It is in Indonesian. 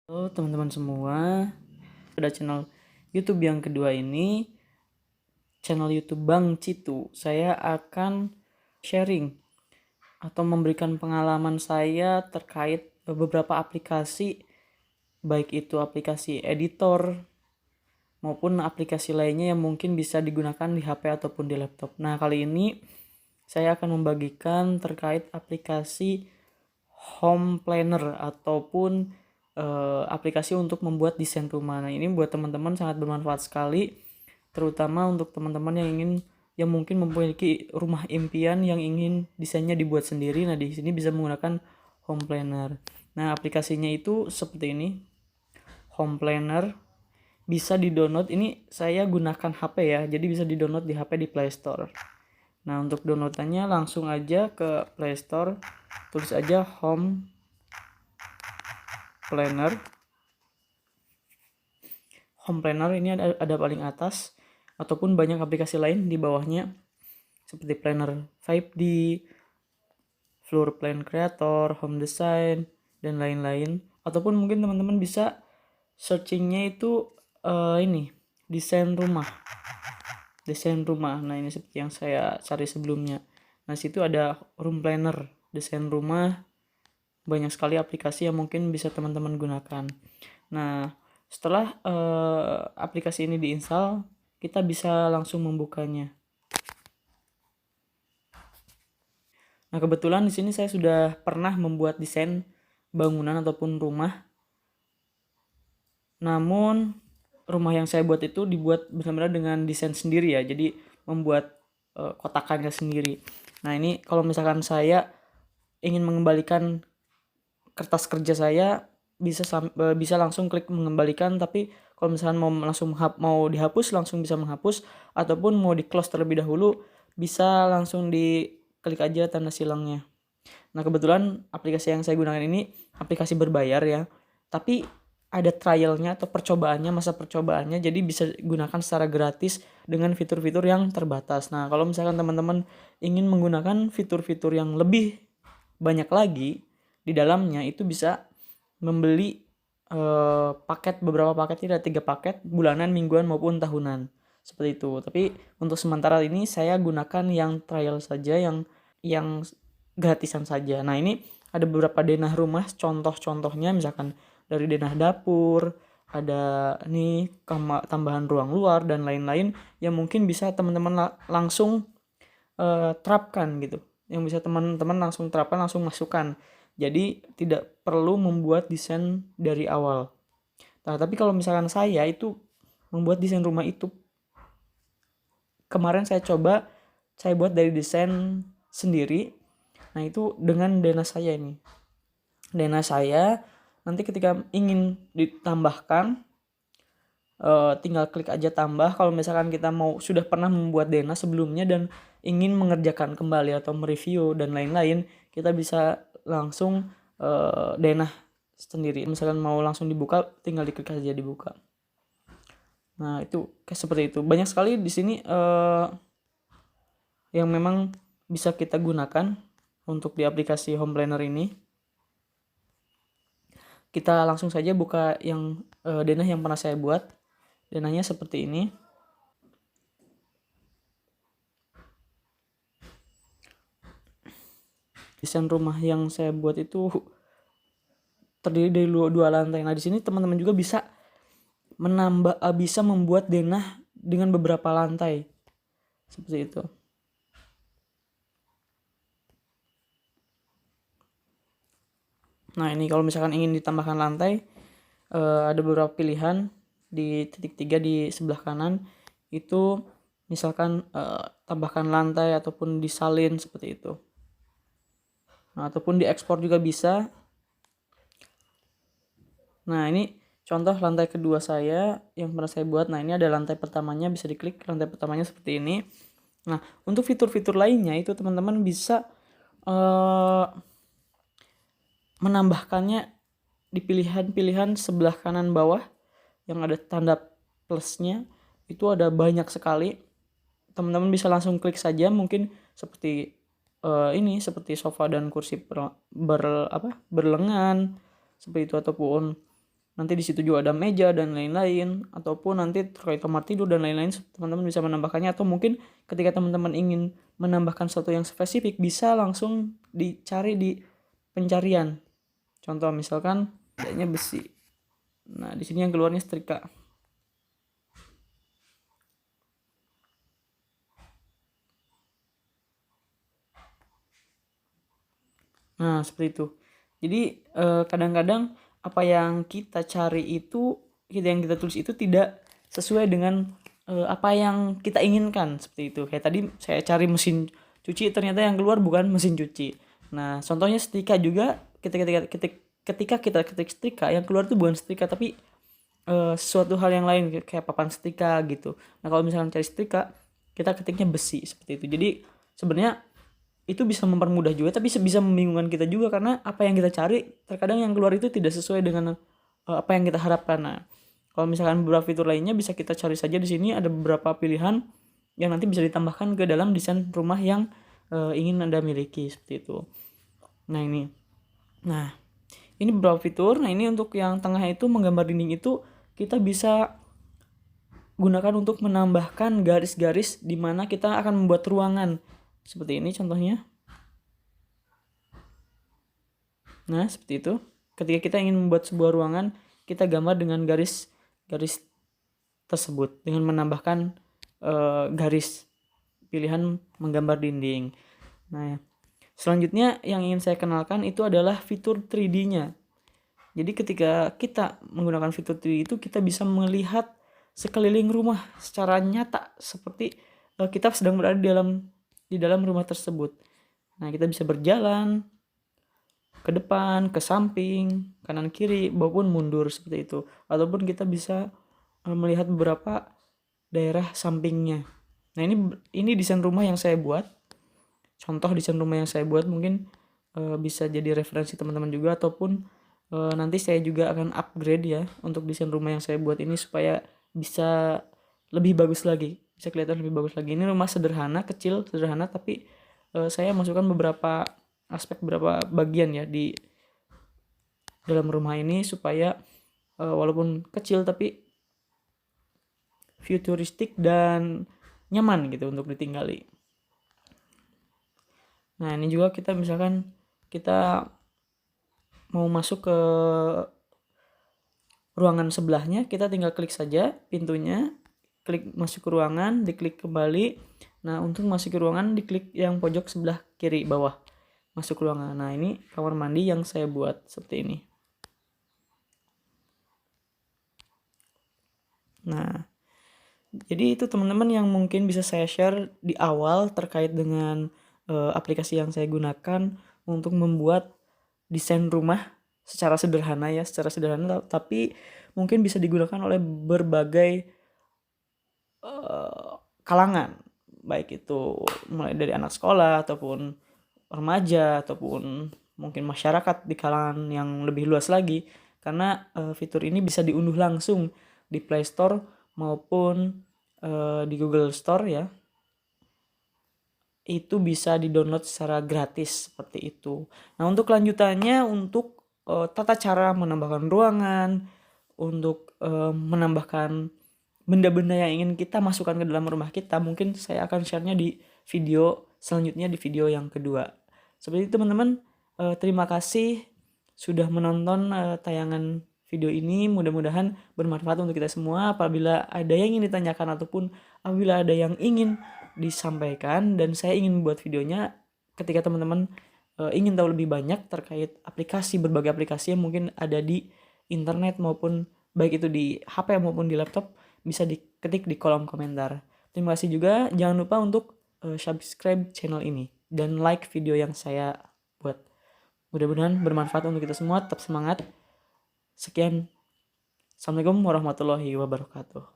Halo teman-teman semua, pada channel YouTube yang kedua ini, channel YouTube Bang Citu, saya akan sharing atau memberikan pengalaman saya terkait beberapa aplikasi, baik itu aplikasi editor maupun aplikasi lainnya yang mungkin bisa digunakan di HP ataupun di laptop. Nah, kali ini saya akan membagikan terkait aplikasi home planner ataupun aplikasi untuk membuat desain rumah. Nah, ini buat teman-teman sangat bermanfaat sekali, terutama untuk teman-teman yang mungkin memiliki rumah impian yang ingin desainnya dibuat sendiri. Nah, di sini bisa menggunakan home planner. Nah, aplikasinya itu seperti ini. Home planner bisa di-download. Ini saya gunakan HP ya. Jadi bisa di-download di HP di Play Store. Nah, untuk downloadannya langsung aja ke Play Store, tulis aja Home Planner. Home Planner ini ada paling atas, ataupun banyak aplikasi lain di bawahnya seperti Planner 5D, Floor Plan Creator, Home Design, dan lain-lain. Ataupun mungkin teman-teman bisa searchingnya itu ini desain rumah. Nah, ini seperti yang saya cari sebelumnya. Nah, situ ada room planner, desain rumah, banyak sekali aplikasi yang mungkin bisa teman-teman gunakan. Nah, setelah aplikasi ini diinstal, kita bisa langsung membukanya. Nah, kebetulan di sini saya sudah pernah membuat desain bangunan ataupun rumah. Namun rumah yang saya buat itu dibuat benar-benar dengan desain sendiri ya. Jadi membuat kotakannya sendiri. Nah, ini kalau misalkan saya ingin mengembalikan kertas kerja saya, bisa langsung klik mengembalikan. Tapi kalau misalkan mau dihapus, langsung bisa menghapus, ataupun mau di close terlebih dahulu, bisa langsung diklik aja tanda silangnya. Nah, kebetulan aplikasi yang saya gunakan ini aplikasi berbayar ya, tapi ada trialnya atau masa percobaannya, jadi bisa gunakan secara gratis dengan fitur-fitur yang terbatas. Nah, kalau misalkan teman-teman ingin menggunakan fitur-fitur yang lebih banyak lagi di dalamnya, itu bisa membeli beberapa paket. Ini ada 3 paket, bulanan, mingguan maupun tahunan, seperti itu. Tapi untuk sementara ini saya gunakan yang trial saja, yang gratisan saja. Nah, ini ada beberapa denah rumah, contoh-contohnya misalkan dari denah dapur, ada nih tambahan ruang luar dan lain-lain yang mungkin bisa teman-teman langsung terapkan gitu. Yang bisa teman-teman langsung terapkan, langsung masukkan. Jadi tidak perlu membuat desain dari awal. Nah, tapi kalau misalkan saya itu membuat desain rumah itu, kemarin saya buat dari desain sendiri. Nah, itu dengan dana saya ini. Dana saya nanti ketika ingin ditambahkan, tinggal klik aja tambah. Kalau misalkan kita sudah pernah membuat dana sebelumnya dan ingin mengerjakan kembali atau mereview dan lain-lain, kita bisa langsung dana sendiri. Misalkan mau langsung dibuka, tinggal diklik aja dibuka. Nah, itu kayak seperti itu. Banyak sekali di sini yang memang bisa kita gunakan untuk di aplikasi Home Planner ini. Kita langsung saja buka yang denah yang pernah saya buat. Denahnya seperti ini. Desain rumah yang saya buat itu terdiri dari 2 lantai. Nah, di sini teman-teman juga bisa membuat denah dengan beberapa lantai. Seperti itu. Nah, ini kalau misalkan ingin ditambahkan lantai, ada beberapa pilihan di titik 3 di sebelah kanan. Itu misalkan tambahkan lantai ataupun disalin seperti itu. Nah, ataupun diekspor juga bisa. Nah, ini contoh lantai kedua saya yang pernah saya buat. Nah, ini ada lantai pertamanya, bisa diklik lantai pertamanya seperti ini. Nah, untuk fitur-fitur lainnya itu teman-teman bisa menambahkannya di pilihan-pilihan sebelah kanan bawah yang ada tanda plusnya. Itu ada banyak sekali. Teman-teman bisa langsung klik saja, mungkin seperti ini, seperti sofa dan kursi berlengan seperti itu, ataupun nanti di situ juga ada meja dan lain-lain, ataupun nanti terkait kamar tidur dan lain-lain, teman-teman bisa menambahkannya. Atau mungkin ketika teman-teman ingin menambahkan sesuatu yang spesifik, bisa langsung dicari di pencarian. Contoh misalkan adanya besi, nah di sini yang keluarnya setrika. Nah seperti itu. Jadi kadang-kadang apa yang kita cari itu, yang kita tulis itu tidak sesuai dengan apa yang kita inginkan, seperti itu. Kayak tadi saya cari mesin cuci, ternyata yang keluar bukan mesin cuci. Nah contohnya setrika juga, ketika kita ketik setrika, yang keluar itu bukan setrika tapi sesuatu hal yang lain, kayak papan setrika gitu. Nah kalau misalkan cari setrika, kita ketiknya besi, seperti itu. Jadi sebenarnya itu bisa mempermudah juga, tapi bisa membingungkan kita juga, karena apa yang kita cari terkadang yang keluar itu tidak sesuai dengan apa yang kita harapkan. Nah kalau misalkan beberapa fitur lainnya bisa kita cari saja. Di sini ada beberapa pilihan yang nanti bisa ditambahkan ke dalam desain rumah yang ingin Anda miliki, seperti itu. Nah ini beberapa fitur. Nah ini untuk yang tengah itu, menggambar dinding itu, kita bisa gunakan untuk menambahkan garis-garis di mana kita akan membuat ruangan. Seperti ini contohnya. Nah seperti itu. Ketika kita ingin membuat sebuah ruangan, kita gambar dengan garis tersebut dengan menambahkan garis pilihan menggambar dinding. Nah selanjutnya yang ingin saya kenalkan itu adalah fitur 3D-nya. Jadi ketika kita menggunakan fitur 3D itu, kita bisa melihat sekeliling rumah secara nyata, seperti kita sedang berada di dalam rumah tersebut. Nah kita bisa berjalan ke depan, ke samping, kanan kiri, maupun mundur, seperti itu. Ataupun kita bisa melihat beberapa daerah sampingnya. Nah ini desain rumah yang saya buat. Contoh desain rumah yang saya buat, mungkin bisa jadi referensi teman-teman juga, ataupun nanti saya juga akan upgrade ya untuk desain rumah yang saya buat ini, supaya bisa lebih bagus lagi, bisa kelihatan lebih bagus lagi. Ini rumah sederhana, kecil, sederhana, tapi saya masukkan beberapa aspek, beberapa bagian ya di dalam rumah ini, supaya walaupun kecil tapi futuristik dan nyaman gitu untuk ditinggali. Nah ini juga kita misalkan kita mau masuk ke ruangan sebelahnya, kita tinggal klik saja pintunya, klik masuk ke ruangan, diklik kembali. Nah untuk masuk ke ruangan, diklik yang pojok sebelah kiri bawah, masuk ke ruangan. Nah ini kamar mandi yang saya buat seperti ini. Nah jadi itu teman-teman yang mungkin bisa saya share di awal terkait dengan aplikasi yang saya gunakan untuk membuat desain rumah secara sederhana ya, tapi mungkin bisa digunakan oleh berbagai kalangan, baik itu mulai dari anak sekolah ataupun remaja, ataupun mungkin masyarakat di kalangan yang lebih luas lagi, karena fitur ini bisa diunduh langsung di Play Store maupun di Google Store ya. Itu bisa di-download secara gratis, seperti itu. Nah untuk lanjutannya, untuk tata cara menambahkan ruangan, untuk menambahkan benda-benda yang ingin kita masukkan ke dalam rumah kita, mungkin saya akan share-nya di video selanjutnya, di video yang kedua. Seperti itu teman-teman. Terima kasih sudah menonton tayangan video ini. Mudah-mudahan bermanfaat untuk kita semua. Apabila ada yang ingin ditanyakan ataupun apabila ada yang ingin disampaikan dan saya ingin membuat videonya, ketika teman-teman ingin tahu lebih banyak terkait berbagai aplikasi yang mungkin ada di internet, maupun baik itu di HP maupun di laptop, bisa diketik di kolom komentar. Terima kasih juga, jangan lupa untuk subscribe channel ini dan like video yang saya buat. Mudah-mudahan bermanfaat untuk kita semua. Tetap semangat. Sekian. Assalamualaikum warahmatullahi wabarakatuh.